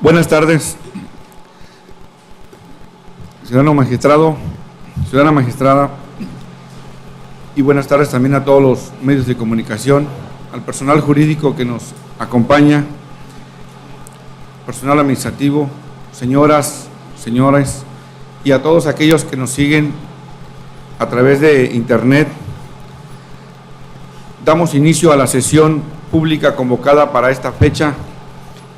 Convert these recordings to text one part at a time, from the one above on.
Buenas tardes, ciudadano magistrado, ciudadana magistrada, y buenas tardes también a todos los medios de comunicación, al personal jurídico que nos acompaña, personal administrativo, señoras, señores, y a todos aquellos que nos siguen a través de internet. Damos inicio a la sesión pública convocada para esta fecha,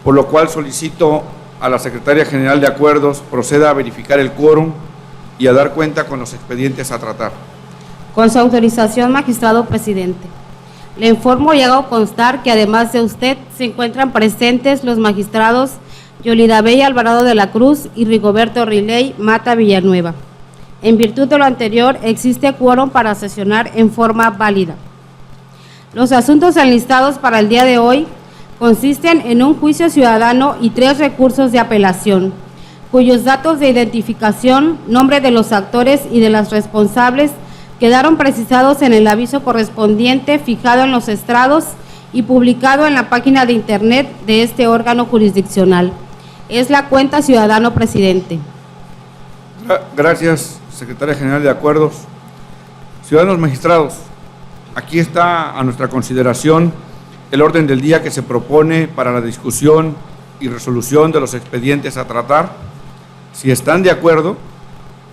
por lo cual solicito a la Secretaria General de Acuerdos proceda a verificar el quórum y a dar cuenta con los expedientes a tratar. Con su autorización, magistrado presidente. Le informo y hago constar que además de usted se encuentran presentes los magistrados Yolida Bella Alvarado de la Cruz y Rigoberto Riley Mata Villanueva. En virtud de lo anterior, existe quórum para sesionar en forma válida. Los asuntos enlistados para el día de hoy consisten en un juicio ciudadano y 3 recursos de apelación, cuyos datos de identificación, nombre de los actores y de las responsables quedaron precisados en el aviso correspondiente fijado en los estrados y publicado en la página de internet de este órgano jurisdiccional. Es la cuenta, ciudadano presidente. Gracias, Secretaria General de Acuerdos. Ciudadanos magistrados, aquí está a nuestra consideración el orden del día que se propone para la discusión y resolución de los expedientes a tratar. Si están de acuerdo,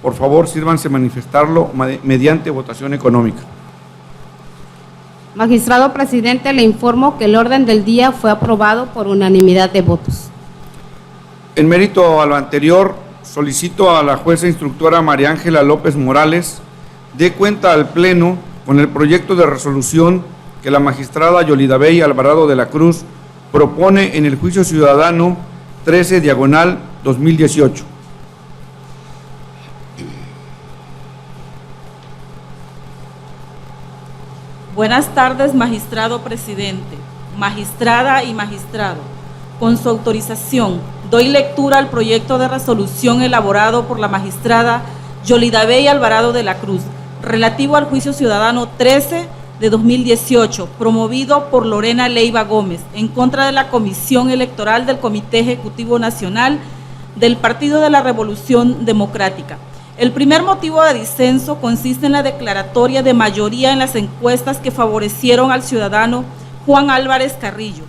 por favor, sírvanse manifestarlo mediante votación económica. Magistrado presidente, le informo que el orden del día fue aprobado por unanimidad de votos. En mérito a lo anterior, solicito a la jueza instructora María Ángela López Morales dé cuenta al Pleno con el proyecto de resolución que la magistrada Yolida Bella Alvarado de la Cruz propone en el juicio ciudadano 13/2018. Buenas tardes, magistrado presidente, magistrada y magistrado. Con su autorización, doy lectura al proyecto de resolución elaborado por la magistrada Yolida Bella Alvarado de la Cruz, relativo al juicio ciudadano 13/2018, promovido por Lorena Leiva Gómez, en contra de la Comisión Electoral del Comité Ejecutivo Nacional del Partido de la Revolución Democrática. El primer motivo de disenso consiste en la declaratoria de mayoría en las encuestas que favorecieron al ciudadano Juan Álvarez Carrillo,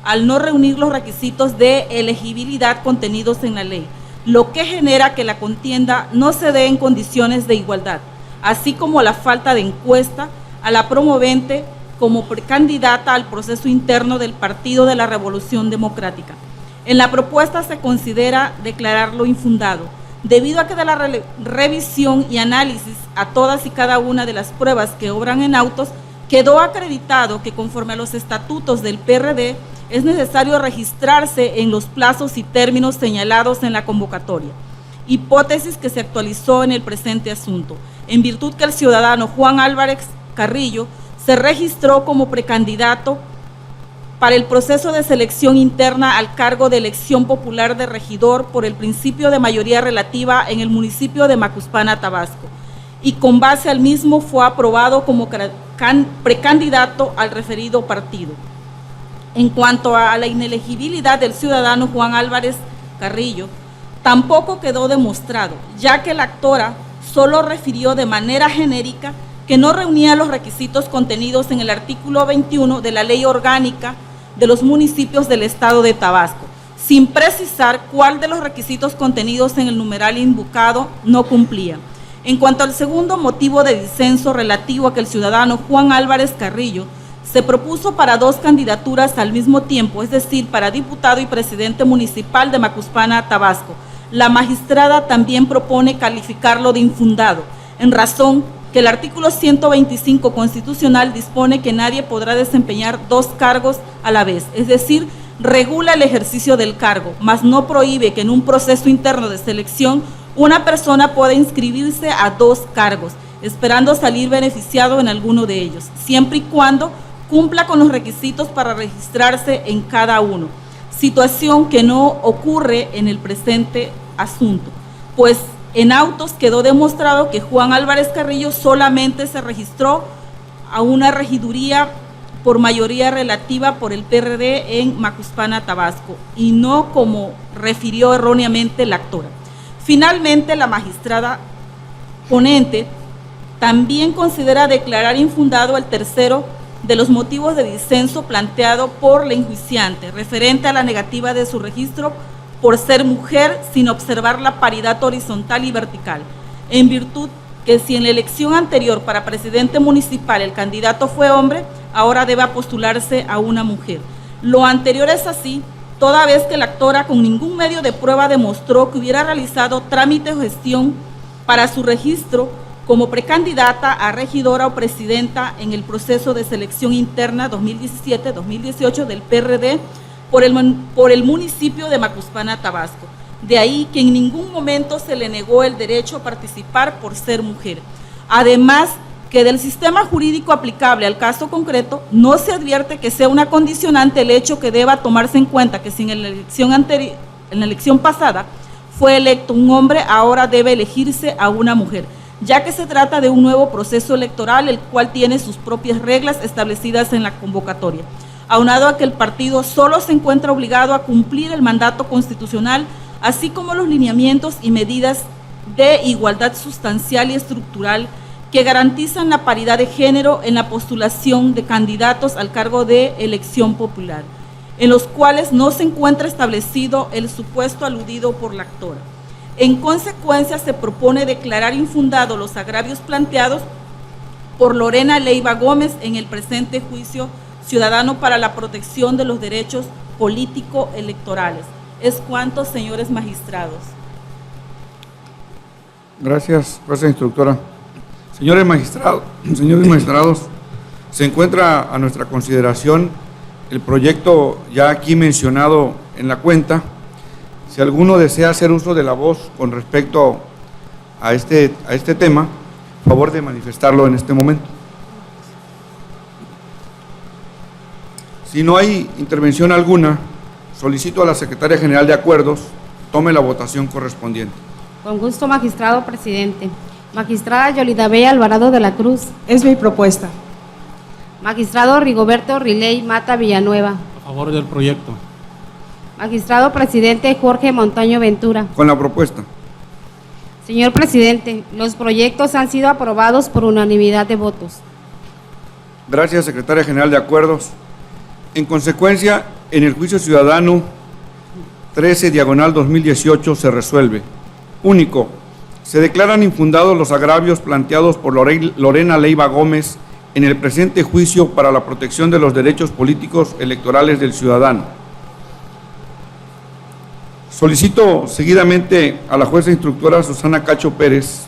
al no reunir los requisitos de elegibilidad contenidos en la ley, lo que genera que la contienda no se dé en condiciones de igualdad, así como la falta de encuesta a la promovente como precandidata al proceso interno del Partido de la Revolución Democrática. En la propuesta se considera declararlo infundado, debido a que de la revisión y análisis a todas y cada una de las pruebas que obran en autos, quedó acreditado que conforme a los estatutos del PRD es necesario registrarse en los plazos y términos señalados en la convocatoria, hipótesis que se actualizó en el presente asunto, en virtud que el ciudadano Juan Álvarez Carrillo se registró como precandidato para el proceso de selección interna al cargo de elección popular de regidor por el principio de mayoría relativa en el municipio de Macuspana, Tabasco, y con base al mismo fue aprobado como precandidato al referido partido. En cuanto a la inelegibilidad del ciudadano Juan Álvarez Carrillo, tampoco quedó demostrado, ya que la actora solo refirió de manera genérica que no reunía los requisitos contenidos en el artículo 21 de la Ley Orgánica de los Municipios del Estado de Tabasco, sin precisar cuál de los requisitos contenidos en el numeral invocado no cumplía. En cuanto al segundo motivo de disenso relativo a que el ciudadano Juan Álvarez Carrillo se propuso para 2 candidaturas al mismo tiempo, es decir, para diputado y presidente municipal de Macuspana, Tabasco, la magistrada también propone calificarlo de infundado, en razón que el artículo 125 constitucional dispone que nadie podrá desempeñar 2 cargos a la vez, es decir, regula el ejercicio del cargo, mas no prohíbe que en un proceso interno de selección una persona pueda inscribirse a 2 cargos, esperando salir beneficiado en alguno de ellos, siempre y cuando cumpla con los requisitos para registrarse en cada uno, situación que no ocurre en el presente asunto, pues en autos quedó demostrado que Juan Álvarez Carrillo solamente se registró a una regiduría por mayoría relativa por el PRD en Macuspana, Tabasco, y no como refirió erróneamente la actora. Finalmente, la magistrada ponente también considera declarar infundado el tercero de los motivos de disenso planteado por la enjuiciante, referente a la negativa de su registro por ser mujer sin observar la paridad horizontal y vertical, en virtud que si en la elección anterior para presidente municipal el candidato fue hombre, ahora debe postularse a una mujer. Lo anterior es así, toda vez que la actora con ningún medio de prueba demostró que hubiera realizado trámite o gestión para su registro como precandidata a regidora o presidenta en el proceso de selección interna 2017-2018 del PRD por el municipio de Macuspana, Tabasco. De ahí que en ningún momento se le negó el derecho a participar por ser mujer. Además, que del sistema jurídico aplicable al caso concreto no se advierte que sea una condicionante el hecho que deba tomarse en cuenta que si en la elección pasada fue electo un hombre, ahora debe elegirse a una mujer, ya que se trata de un nuevo proceso electoral, el cual tiene sus propias reglas establecidas en la convocatoria. Aunado a que el partido solo se encuentra obligado a cumplir el mandato constitucional, así como los lineamientos y medidas de igualdad sustancial y estructural que garantizan la paridad de género en la postulación de candidatos al cargo de elección popular, en los cuales no se encuentra establecido el supuesto aludido por la actora. En consecuencia, se propone declarar infundado los agravios planteados por Lorena Leiva Gómez en el presente juicio ciudadano para la protección de los derechos político-electorales. Es cuanto, señores magistrados. Gracias, jueza instructora. Señores magistrados, se encuentra a nuestra consideración el proyecto ya aquí mencionado en la cuenta. Si alguno desea hacer uso de la voz con respecto a este tema, favor de manifestarlo en este momento. Si no hay intervención alguna, solicito a la Secretaria General de Acuerdos tome la votación correspondiente. Con gusto, magistrado presidente. Magistrada Yolida Bella Alvarado de la Cruz. Es mi propuesta. Magistrado Rigoberto Riley Mata Villanueva. A favor del proyecto. Magistrado presidente Jorge Montaño Ventura. Con la propuesta. Señor presidente, los proyectos han sido aprobados por unanimidad de votos. Gracias, Secretaria General de Acuerdos. En consecuencia, en el juicio ciudadano 13/2018 se resuelve. Único, se declaran infundados los agravios planteados por Lorena Leiva Gómez en el presente juicio para la protección de los derechos políticos electorales del ciudadano. Solicito seguidamente a la jueza instructora Susana Cacho Pérez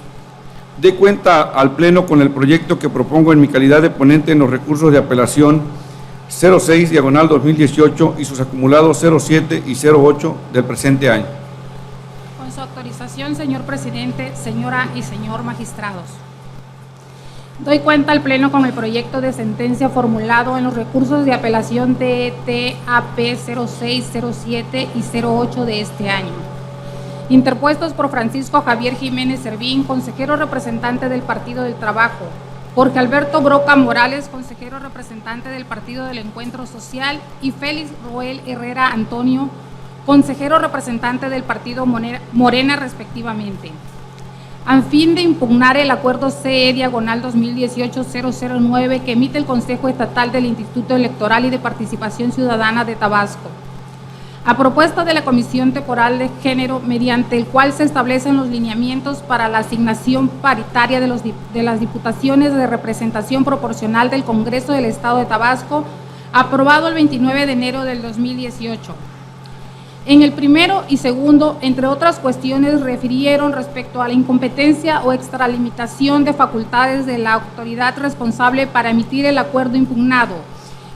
dé cuenta al Pleno con el proyecto que propongo en mi calidad de ponente en los recursos de apelación 06/2018 y sus acumulados 07 y 08 del presente año. Con su autorización, señor presidente, señora y señor magistrados. Doy cuenta al Pleno con el proyecto de sentencia formulado en los recursos de apelación TAP 06, 07 y 08 de este año, interpuestos por Francisco Javier Jiménez Servín, consejero representante del Partido del Trabajo, Jorge Alberto Broca Morales, consejero representante del Partido del Encuentro Social, y Félix Roel Herrera Antonio, consejero representante del Partido Morena, respectivamente, a fin de impugnar el acuerdo CE/2018-009 que emite el Consejo Estatal del Instituto Electoral y de Participación Ciudadana de Tabasco, a propuesta de la Comisión Temporal de Género, mediante el cual se establecen los lineamientos para la asignación paritaria de las diputaciones de representación proporcional del Congreso del Estado de Tabasco, aprobado el 29 de enero del 2018. En el primero y segundo, entre otras cuestiones, refirieron respecto a la incompetencia o extralimitación de facultades de la autoridad responsable para emitir el acuerdo impugnado.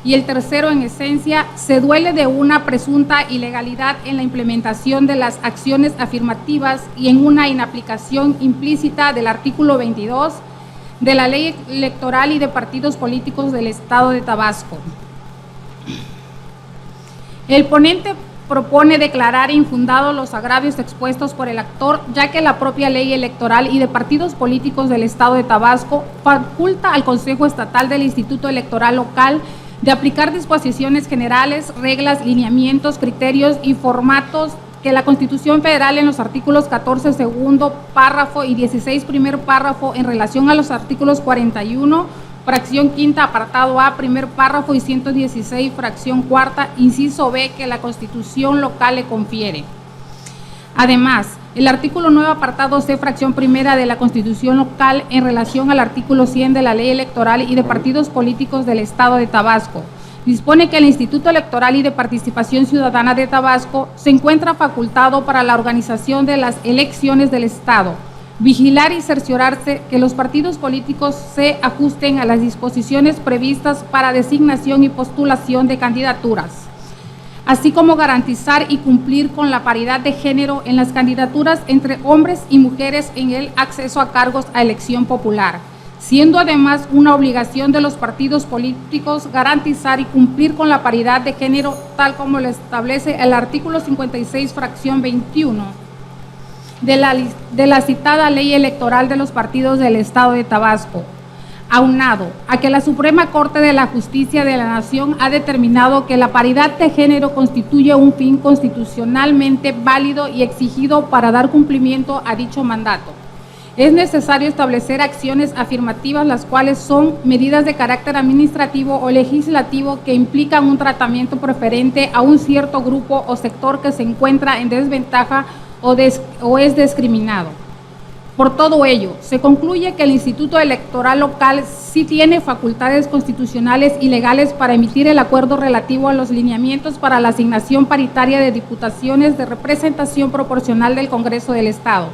Y el tercero, en esencia, se duele de una presunta ilegalidad en la implementación de las acciones afirmativas y en una inaplicación implícita del artículo 22 de la Ley Electoral y de Partidos Políticos del Estado de Tabasco. El ponente propone declarar infundados los agravios expuestos por el actor, ya que la propia Ley Electoral y de Partidos Políticos del Estado de Tabasco faculta al Consejo Estatal del Instituto Electoral Local de aplicar disposiciones generales, reglas, lineamientos, criterios y formatos que la Constitución Federal en los artículos 14, segundo párrafo y 16, primer párrafo, en relación a los artículos 41, fracción quinta, apartado A, primer párrafo, y 116, fracción cuarta, inciso B, que la Constitución local le confiere. Además, el artículo 9, apartado C, fracción primera de la Constitución local en relación al artículo 100 de la Ley Electoral y de Partidos Políticos del Estado de Tabasco dispone que el Instituto Electoral y de Participación Ciudadana de Tabasco se encuentra facultado para la organización de las elecciones del Estado, vigilar y cerciorarse que los partidos políticos se ajusten a las disposiciones previstas para designación y postulación de candidaturas, así como garantizar y cumplir con la paridad de género en las candidaturas entre hombres y mujeres en el acceso a cargos a elección popular, siendo además una obligación de los partidos políticos garantizar y cumplir con la paridad de género tal como lo establece el artículo 56, fracción 21 de la citada Ley Electoral de los Partidos del Estado de Tabasco, aunado a que la Suprema Corte de la Justicia de la Nación ha determinado que la paridad de género constituye un fin constitucionalmente válido y exigido para dar cumplimiento a dicho mandato. Es necesario establecer acciones afirmativas, las cuales son medidas de carácter administrativo o legislativo que implican un tratamiento preferente a un cierto grupo o sector que se encuentra en desventaja o es discriminado. Por todo ello, se concluye que el Instituto Electoral local sí tiene facultades constitucionales y legales para emitir el acuerdo relativo a los lineamientos para la asignación paritaria de diputaciones de representación proporcional del Congreso del Estado.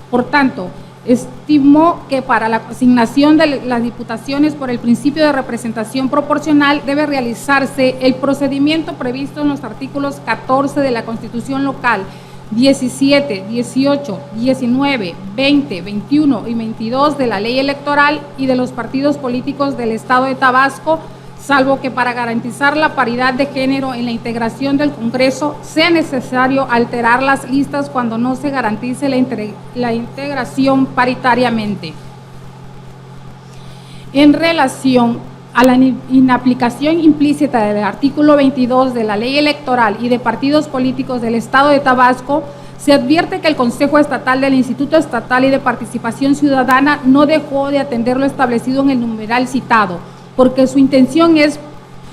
Por tanto, estimó que para la asignación de las diputaciones por el principio de representación proporcional debe realizarse el procedimiento previsto en los artículos 14 de la Constitución local, 17, 18, 19, 20, 21 y 22 de la Ley Electoral y de los partidos políticos del Estado de Tabasco, salvo que para garantizar la paridad de género en la integración del Congreso sea necesario alterar las listas cuando no se garantice la integración paritariamente. En relación a la inaplicación implícita del artículo 22 de la Ley Electoral y de Partidos Políticos del Estado de Tabasco, se advierte que el Consejo Estatal del Instituto Estatal y de Participación Ciudadana no dejó de atender lo establecido en el numeral citado, porque su intención es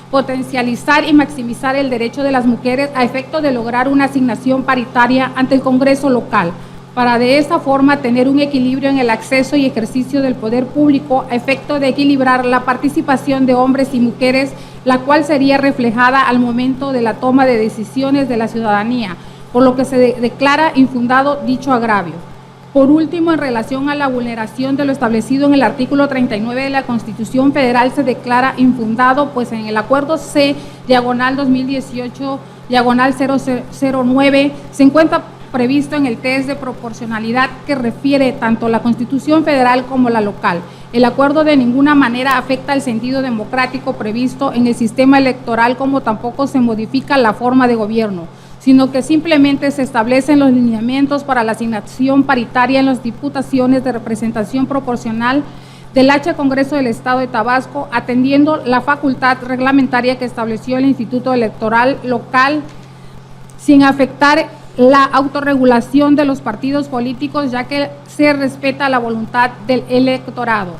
potencializar y maximizar el derecho de las mujeres a efecto de lograr una asignación paritaria ante el Congreso local, para de esta forma tener un equilibrio en el acceso y ejercicio del poder público a efecto de equilibrar la participación de hombres y mujeres, la cual sería reflejada al momento de la toma de decisiones de la ciudadanía, por lo que se declara infundado dicho agravio. Por último, en relación a la vulneración de lo establecido en el artículo 39 de la Constitución Federal, se declara infundado, pues en el acuerdo C, diagonal 2018, diagonal 009, se encuentra previsto en el test de proporcionalidad que refiere tanto la Constitución Federal como la local. El acuerdo de ninguna manera afecta el sentido democrático previsto en el sistema electoral, como tampoco se modifica la forma de gobierno, sino que simplemente se establecen los lineamientos para la asignación paritaria en las diputaciones de representación proporcional del H Congreso del Estado de Tabasco, atendiendo la facultad reglamentaria que estableció el Instituto Electoral local, sin afectar la autorregulación de los partidos políticos, ya que se respeta la voluntad del electorado.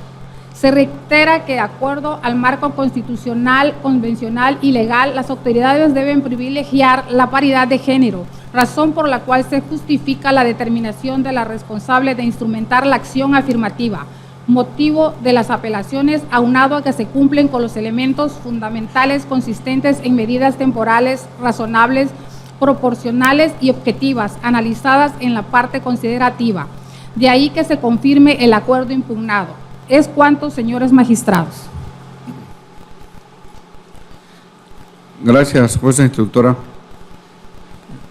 Se reitera que, de acuerdo al marco constitucional, convencional y legal, las autoridades deben privilegiar la paridad de género, razón por la cual se justifica la determinación de la responsable de instrumentar la acción afirmativa, motivo de las apelaciones, aunado a que se cumplen con los elementos fundamentales consistentes en medidas temporales, razonables, proporcionales y objetivas, analizadas en la parte considerativa. De ahí que se confirme el acuerdo impugnado. Es cuanto, señores magistrados. Gracias, jueza instructora.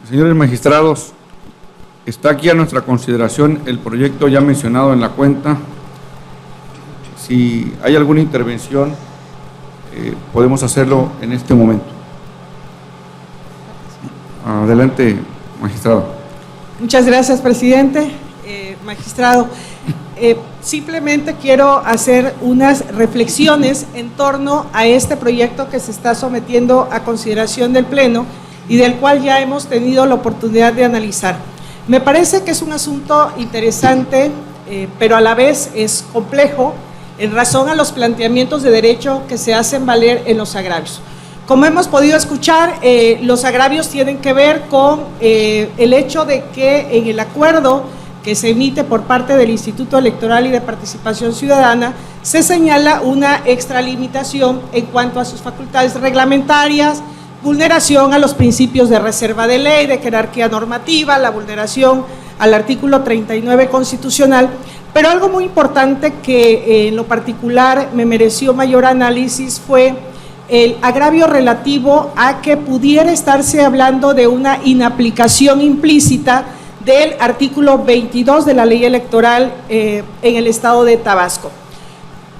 Señores magistrados, está aquí a nuestra consideración el proyecto ya mencionado en la cuenta. Si hay alguna intervención, podemos hacerlo en este momento. Adelante, magistrado. Muchas gracias, presidente. Magistrado, simplemente quiero hacer unas reflexiones en torno a este proyecto que se está sometiendo a consideración del Pleno y del cual ya hemos tenido la oportunidad de analizar. Me parece que es un asunto interesante, pero a la vez es complejo en razón a los planteamientos de derecho que se hacen valer en los agravios. Como hemos podido escuchar, los agravios tienen que ver con el hecho de que en el acuerdo que se emite por parte del Instituto Electoral y de Participación Ciudadana se señala una extralimitación en cuanto a sus facultades reglamentarias, vulneración a los principios de reserva de ley, de jerarquía normativa, la vulneración al artículo 39 constitucional, pero algo muy importante que en lo particular me mereció mayor análisis fue el agravio relativo a que pudiera estarse hablando de una inaplicación implícita del artículo 22 de la ley electoral en el estado de Tabasco.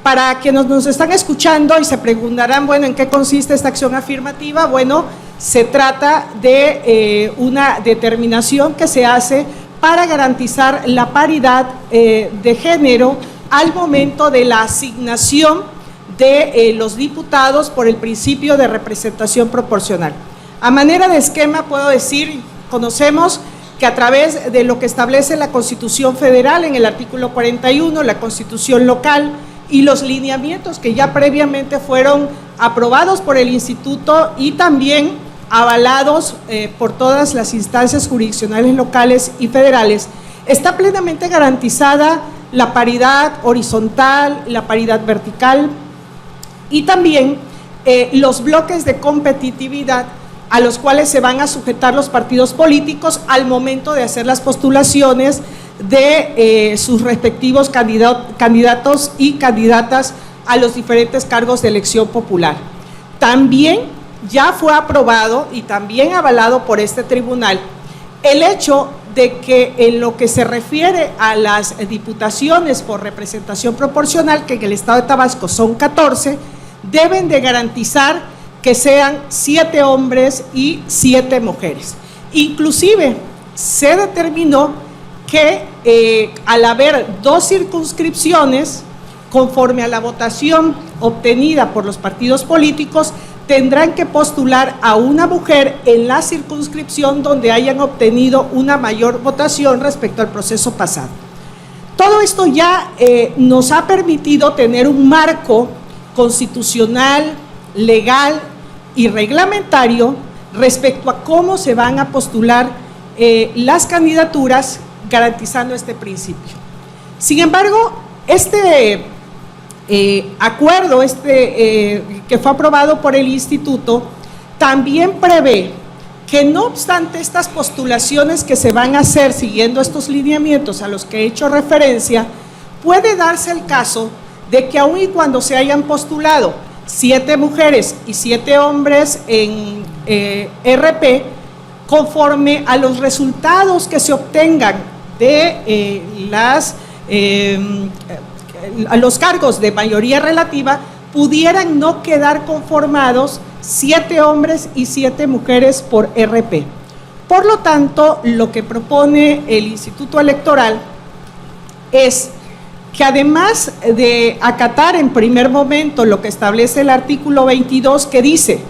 Para quienes nos están escuchando y se preguntarán, bueno, ¿en qué consiste esta acción afirmativa? Bueno, se trata de una determinación que se hace para garantizar la paridad de género al momento de la asignación de los diputados por el principio de representación proporcional. A manera de esquema puedo decir, conocemos que a través de lo que establece la Constitución Federal en el artículo 41, la Constitución local y los lineamientos que ya previamente fueron aprobados por el Instituto y también avalados por todas las instancias jurisdiccionales locales y federales, está plenamente garantizada la paridad horizontal, la paridad vertical y también los bloques de competitividad a los cuales se van a sujetar los partidos políticos al momento de hacer las postulaciones de sus respectivos candidatos y candidatas a los diferentes cargos de elección popular. También ya fue aprobado y también avalado por este tribunal el hecho de que en lo que se refiere a las diputaciones por representación proporcional, que en el estado de Tabasco son 14, deben de garantizar que sean 7 hombres y 7 mujeres. Inclusive se determinó que al haber 2 circunscripciones, conforme a la votación obtenida por los partidos políticos, tendrán que postular a una mujer en la circunscripción donde hayan obtenido una mayor votación respecto al proceso pasado. Todo esto ya nos ha permitido tener un marco constitucional, legal y reglamentario respecto a cómo se van a postular las candidaturas garantizando este principio. Sin embargo, este acuerdo que fue aprobado por el Instituto también prevé que no obstante estas postulaciones que se van a hacer siguiendo estos lineamientos a los que he hecho referencia, puede darse el caso de que aun y cuando se hayan postulado 7 mujeres y 7 hombres en RP, conforme a los resultados que se obtengan de a los cargos de mayoría relativa, pudieran no quedar conformados 7 hombres y 7 mujeres por RP. Por lo tanto, lo que propone el Instituto Electoral es que además de acatar en primer momento lo que establece el artículo 22, que dice,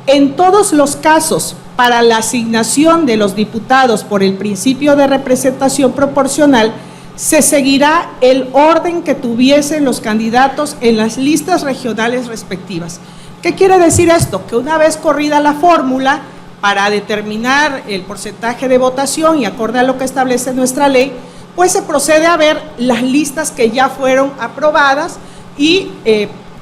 en todos los casos para la asignación de los diputados por el principio de representación proporcional, se seguirá el orden que tuviesen los candidatos en las listas regionales respectivas. ¿Qué quiere decir esto? Que una vez corrida la fórmula para determinar el porcentaje de votación y acorde a lo que establece nuestra ley, pues se procede a ver las listas que ya fueron aprobadas y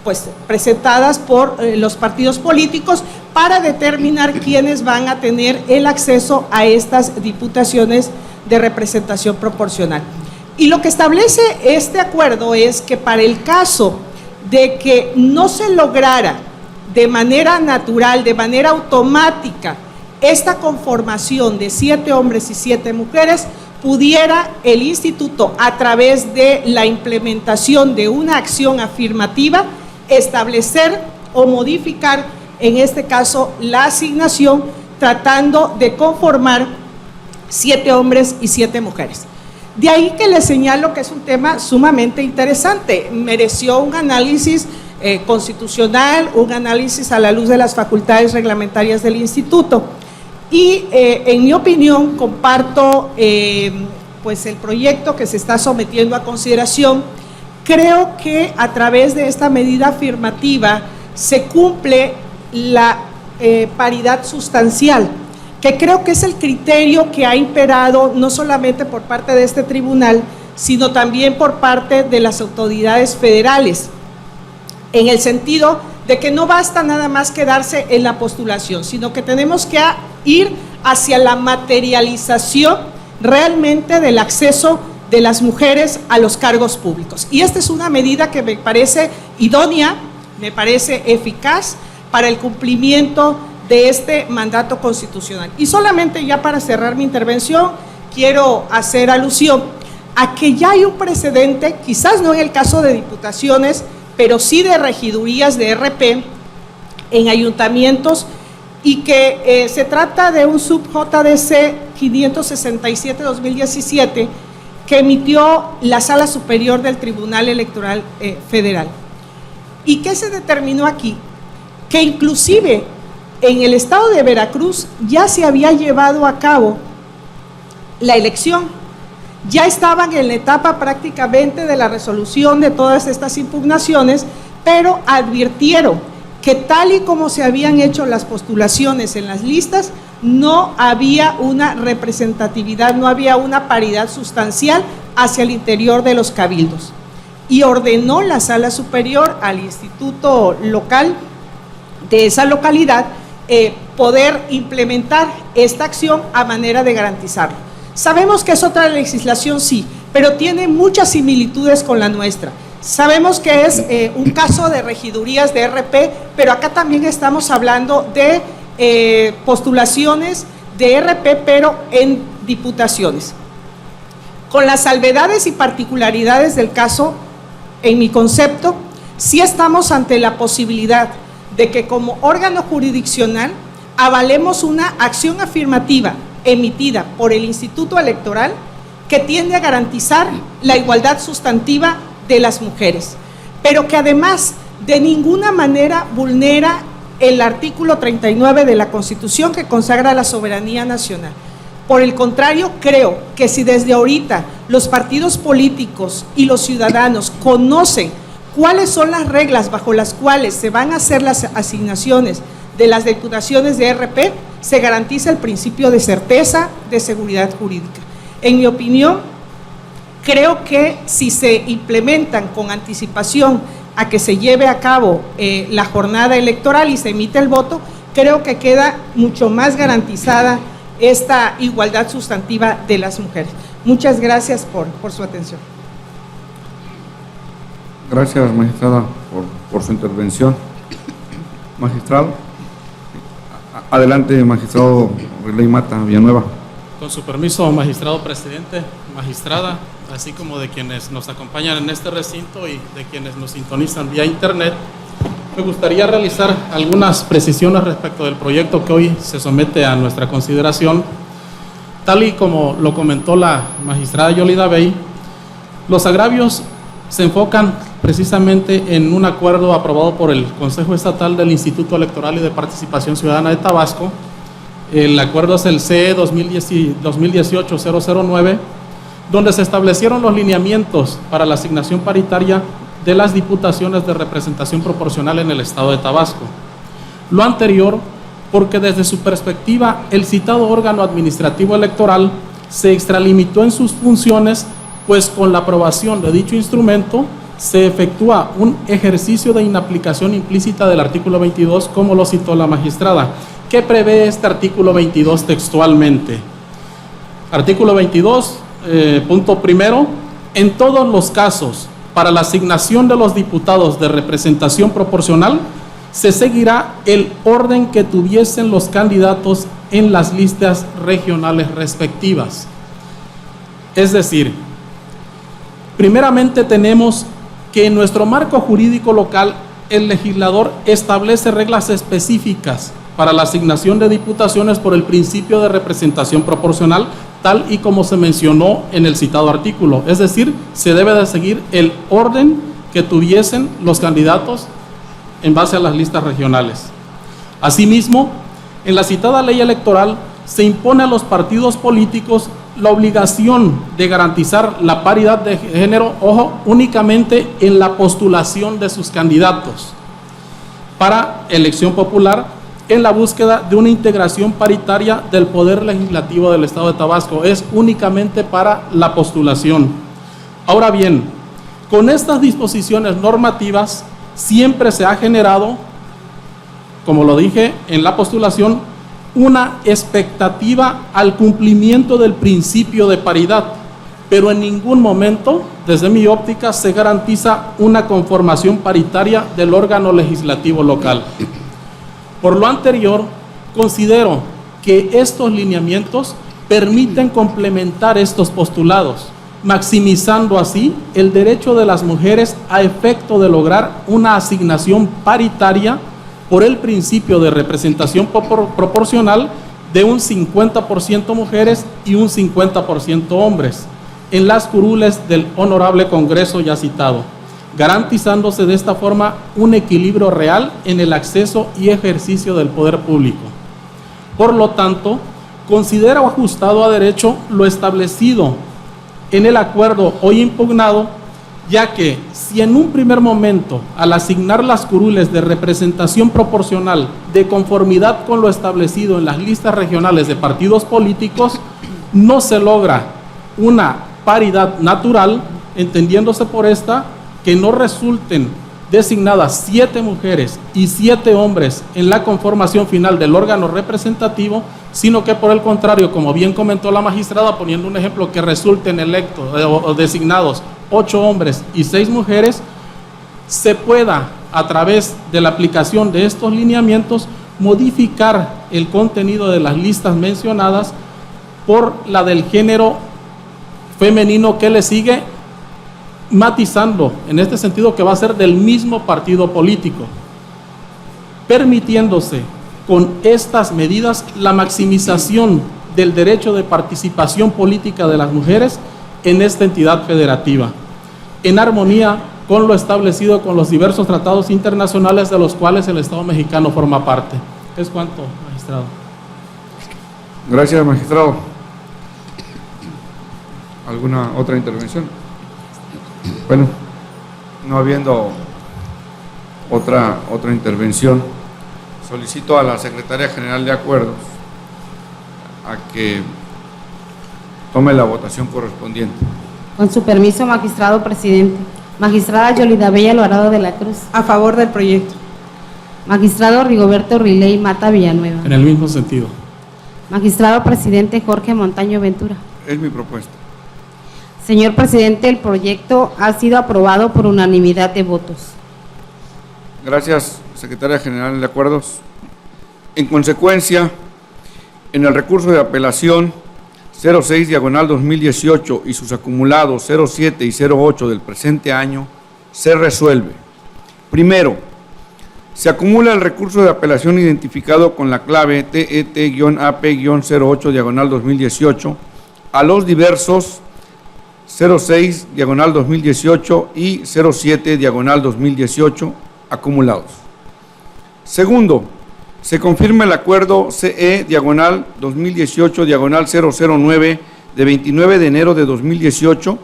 pues presentadas por los partidos políticos para determinar quiénes van a tener el acceso a estas diputaciones de representación proporcional. Y lo que establece este acuerdo es que para el caso de que no se lograra de manera natural, de manera automática, esta conformación de 7 hombres y 7 mujeres, pudiera el instituto, a través de la implementación de una acción afirmativa, establecer o modificar, en este caso, la asignación, tratando de conformar 7 hombres y 7 mujeres. De ahí que les señalo que es un tema sumamente interesante, mereció un análisis constitucional, un análisis a la luz de las facultades reglamentarias del instituto. Y en mi opinión comparto pues el proyecto que se está sometiendo a consideración. Creo que a través de esta medida afirmativa se cumple la paridad sustancial, que creo que es el criterio que ha imperado no solamente por parte de este tribunal, sino también por parte de las autoridades federales, en el sentido de que no basta nada más quedarse en la postulación, sino que tenemos que ir hacia la materialización realmente del acceso de las mujeres a los cargos públicos. Y esta es una medida que me parece idónea, me parece eficaz para el cumplimiento de este mandato constitucional. Y solamente ya para cerrar mi intervención, quiero hacer alusión a que ya hay un precedente, quizás no en el caso de diputaciones, pero sí de regidurías de RP en ayuntamientos, y que se trata de un sub-JDC 567-2017 que emitió la Sala Superior del Tribunal Electoral Federal. ¿Y qué se determinó aquí? Que inclusive en el estado de Veracruz ya se había llevado a cabo la elección, ya estaban en la etapa prácticamente de la resolución de todas estas impugnaciones, pero advirtieron que tal y como se habían hecho las postulaciones en las listas, no había una representatividad, no había una paridad sustancial hacia el interior de los cabildos. Y ordenó la Sala Superior al instituto local de esa localidad poder implementar esta acción a manera de garantizarlo. Sabemos que es otra legislación, sí, pero tiene muchas similitudes con la nuestra. Sabemos que es un caso de regidurías de RP, pero acá también estamos hablando de postulaciones de RP, pero en diputaciones. Con las salvedades y particularidades del caso, en mi concepto, sí estamos ante la posibilidad de que como órgano jurisdiccional avalemos una acción afirmativa emitida por el Instituto Electoral que tiende a garantizar la igualdad sustantiva de las mujeres, pero que además de ninguna manera vulnera el artículo 39 de la Constitución que consagra la soberanía nacional. Por el contrario, creo que si desde ahorita los partidos políticos y los ciudadanos conocen cuáles son las reglas bajo las cuales se van a hacer las asignaciones de las diputaciones de RP, se garantiza el principio de certeza, de seguridad jurídica. En mi opinión, creo que si se implementan con anticipación a que se lleve a cabo la jornada electoral y se emite el voto, creo que queda mucho más garantizada esta igualdad sustantiva de las mujeres. Muchas gracias por su atención. Gracias, magistrada, por su intervención. Magistrado. Adelante, magistrado Reley Mata Villanueva. Con su permiso, magistrado presidente, magistrada, así como de quienes nos acompañan en este recinto y de quienes nos sintonizan vía internet, me gustaría realizar algunas precisiones respecto del proyecto que hoy se somete a nuestra consideración. Tal y como lo comentó la magistrada Yolida Bey, los agravios se enfocan precisamente en un acuerdo aprobado por el Consejo Estatal del Instituto Electoral y de Participación Ciudadana de Tabasco. El acuerdo es el CE 2018-009, donde se establecieron los lineamientos para la asignación paritaria de las diputaciones de representación proporcional en el estado de Tabasco. Lo anterior, porque desde su perspectiva, el citado órgano administrativo electoral se extralimitó en sus funciones, pues con la aprobación de dicho instrumento se efectúa un ejercicio de inaplicación implícita del artículo 22, como lo citó la magistrada. ¿Qué prevé este artículo 22 textualmente? Artículo 22, punto primero, en todos los casos, para la asignación de los diputados de representación proporcional, se seguirá el orden que tuviesen los candidatos en las listas regionales respectivas. Es decir, primeramente tenemos que en nuestro marco jurídico local el legislador establece reglas específicas para la asignación de diputaciones por el principio de representación proporcional, tal y como se mencionó en el citado artículo. Es decir, se debe de seguir el orden que tuviesen los candidatos en base a las listas regionales. Asimismo, en la citada ley electoral se impone a los partidos políticos la obligación de garantizar la paridad de género, ojo, únicamente en la postulación de sus candidatos para elección popular, en la búsqueda de una integración paritaria del Poder Legislativo del Estado de Tabasco. Es únicamente para la postulación. Ahora bien, con estas disposiciones normativas siempre se ha generado, como lo dije en la postulación, una expectativa al cumplimiento del principio de paridad, pero en ningún momento, desde mi óptica, se garantiza una conformación paritaria del órgano legislativo local. Por lo anterior, considero que estos lineamientos permiten complementar estos postulados, maximizando así el derecho de las mujeres a efecto de lograr una asignación paritaria por el principio de representación proporcional de un 50% mujeres y un 50% hombres en las curules del Honorable Congreso ya citado, garantizándose de esta forma un equilibrio real en el acceso y ejercicio del poder público. Por lo tanto, considero ajustado a derecho lo establecido en el acuerdo hoy impugnado, ya que si en un primer momento, al asignar las curules de representación proporcional de conformidad con lo establecido en las listas regionales de partidos políticos, no se logra una paridad natural, entendiéndose por esta que no resulten designadas 7 mujeres y 7 hombres en la conformación final del órgano representativo, sino que por el contrario, como bien comentó la magistrada, poniendo un ejemplo, que resulten electos o designados 8 hombres y 6 mujeres, se pueda, a través de la aplicación de estos lineamientos, modificar el contenido de las listas mencionadas por la del género femenino que le sigue, matizando en este sentido que va a ser del mismo partido político, permitiéndose con estas medidas la maximización del derecho de participación política de las mujeres en esta entidad federativa, en armonía con lo establecido con los diversos tratados internacionales de los cuales el Estado mexicano forma parte. Es cuanto, magistrado. Gracias, magistrado. ¿Alguna otra intervención? Bueno, no habiendo otra intervención, solicito a la Secretaria General de Acuerdos a que tome la votación correspondiente. Con su permiso, magistrado presidente. Magistrada Yolida Bella Alvarado de la Cruz. A favor del proyecto. Magistrado Rigoberto Riley Mata Villanueva. En el mismo sentido. Magistrado presidente Jorge Montaño Ventura. Es mi propuesta. Señor presidente, el proyecto ha sido aprobado por unanimidad de votos. Gracias, Secretaria General de Acuerdos. En consecuencia, en el recurso de apelación 06/2018 y sus acumulados 07 y 08 del presente año, se resuelve. Primero, se acumula el recurso de apelación identificado con la clave TET-AP-08/2018 a los diversos 06/2018 y 07/2018 acumulados. Segundo, se confirma el acuerdo CE/2018/009 de 29 de enero de 2018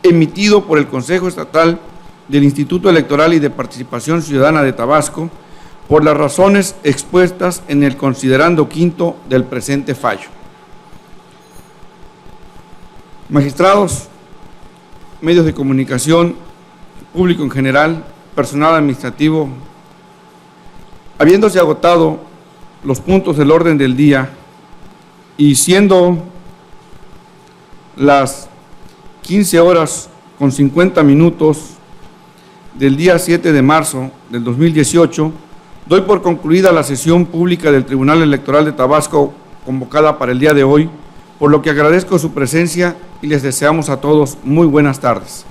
emitido por el Consejo Estatal del Instituto Electoral y de Participación Ciudadana de Tabasco por las razones expuestas en el considerando quinto del presente fallo. Magistrados, medios de comunicación, público en general, personal administrativo, habiéndose agotado los puntos del orden del día y siendo las 15:50 del día 7 de marzo del 2018, doy por concluida la sesión pública del Tribunal Electoral de Tabasco convocada para el día de hoy, por lo que agradezco su presencia y les deseamos a todos muy buenas tardes.